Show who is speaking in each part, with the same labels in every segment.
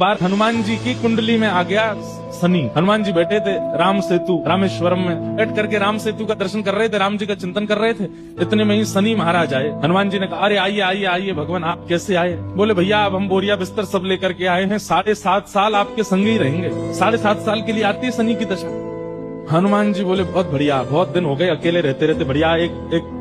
Speaker 1: बार हनुमान जी की कुंडली में आ गया शनि। हनुमान जी बैठे थे राम सेतु रामेश्वरम में, बैठ करके राम सेतु का दर्शन कर रहे थे, राम जी का चिंतन कर रहे थे। इतने में ही शनि महाराज आए। हनुमान जी ने कहा, अरे आइए आइए आइए भगवान, आप कैसे आए? बोले भैया अब हम बोरिया बिस्तर सब लेकर के आए हैं, 7.5 साल आपके संग ही रहेंगे। 7.5 साल के लिए आती है शनि की दशा। हनुमान जी बोले बहुत बढ़िया, बहुत दिन हो गए अकेले रहते रहते, बढ़िया एक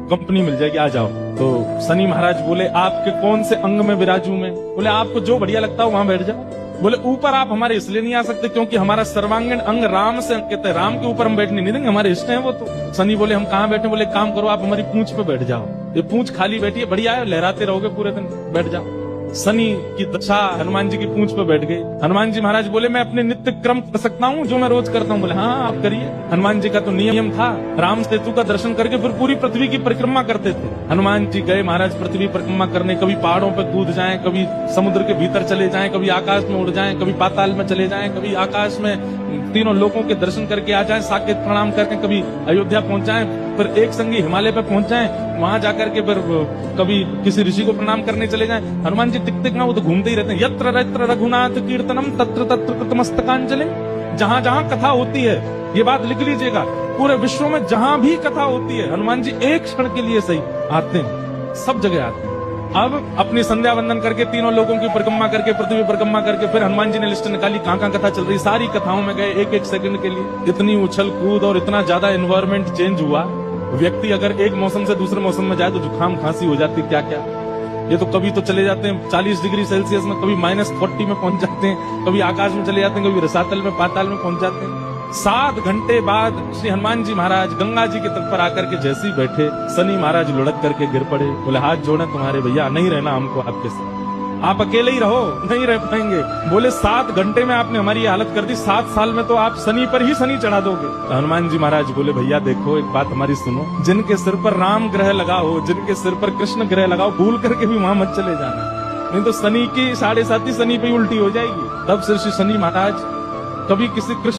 Speaker 1: कंपनी मिल जाएगी, आ जाओ। तो शनि महाराज बोले आपके कौन से अंग में विराजू मैं? बोले आपको जो बढ़िया लगता हो वहां बैठ जाओ। बोले ऊपर आप हमारे इसलिए नहीं आ सकते क्योंकि हमारा सर्वांगीण अंग राम से अंकित है, राम के ऊपर हम बैठने नहीं देंगे, हमारे इष्ट हैं वो। तो शनि बोले हम कहाँ बैठे? बोले काम करो आप हमारी पूंछ पे बैठ जाओ, ये पूंछ खाली बैठी है, बढ़िया है, लहराते रहोगे पूरे दिन, बैठ जाओ। शनि की दशा हनुमान जी की पूंछ पे बैठ गई। हनुमान जी महाराज बोले मैं अपने नित्य क्रम कर सकता हूँ जो मैं रोज करता हूँ? बोले हाँ आप करिए। हनुमान जी का तो नियम था, राम सेतु का दर्शन करके फिर पूरी पृथ्वी की परिक्रमा करते थे। हनुमान जी गए महाराज पृथ्वी परिक्रमा करने, कभी पहाड़ों पे कूद जाएं, कभी समुद्र के भीतर चले जाएं, कभी आकाश में उड़ जाएं, कभी पाताल में चले जाएं, कभी आकाश में तीनों लोगों के दर्शन करके आ जाएं, साकेत प्रणाम करके कभी अयोध्या पहुंच जाएं, फिर एक संगी हिमालय पे पहुंच जाएं, वहां जाकर के फिर कभी किसी ऋषि को प्रणाम करने चले जाएं। हनुमान जी टिक टिक ना वो तो घूमते ही रहते हैं। यत्र यत्र रघुनाथ कीर्तनम तत्र तत्र कृतमस्तकांजलि। जहां जहां कथा होती है, ये बात लिख लीजिएगा, पूरे विश्व में जहां भी कथा होती है हनुमान जी एक क्षण के लिए सही आते हैं, सब जगह आते हैं। अब अपनी संध्या वंदन करके तीनों लोगों की परिक्रमा करके पृथ्वी परिक्रमा करके फिर हनुमान जी ने लिस्ट निकाली कहां कहां कथा चल रही, सारी कथाओं में गए एक एक सेकंड के लिए। इतनी उछल कूद और इतना ज्यादा एनवायरमेंट चेंज हुआ, व्यक्ति अगर एक मौसम से दूसरे मौसम में जाए तो जुकाम खांसी हो जाती, क्या क्या। ये तो कभी तो चले जाते हैं 40 डिग्री सेल्सियस में, कभी -40 में पहुंच जाते हैं, कभी आकाश में चले जाते हैं, कभी रसातल में पाताल में पहुंच जाते हैं। 7 घंटे बाद श्री हनुमान जी महाराज गंगा जी के तट पर आकर के जैसे ही बैठे, शनि महाराज लुढ़क करके गिर पड़े। बोले हाथ जोड़े तुम्हारे भैया, नहीं रहना हमको आपके साथ, आप अकेले ही रहो, नहीं रह पाएंगे। बोले 7 घंटे में आपने हमारी हालत कर दी, 7 साल में तो आप शनि पर ही शनि चढ़ा दोगे। तो हनुमान जी महाराज बोले भैया देखो एक बात हमारी सुनो, जिनके सिर पर राम ग्रह लगा हो, जिनके सिर पर कृष्ण ग्रह लगा हो, भूल करके भी वहां मत चले जाना, नहीं तो शनि की 7.5 शनि पे उल्टी हो जाएगी। तब श्री शनि महाराज कभी किसी कृष्ण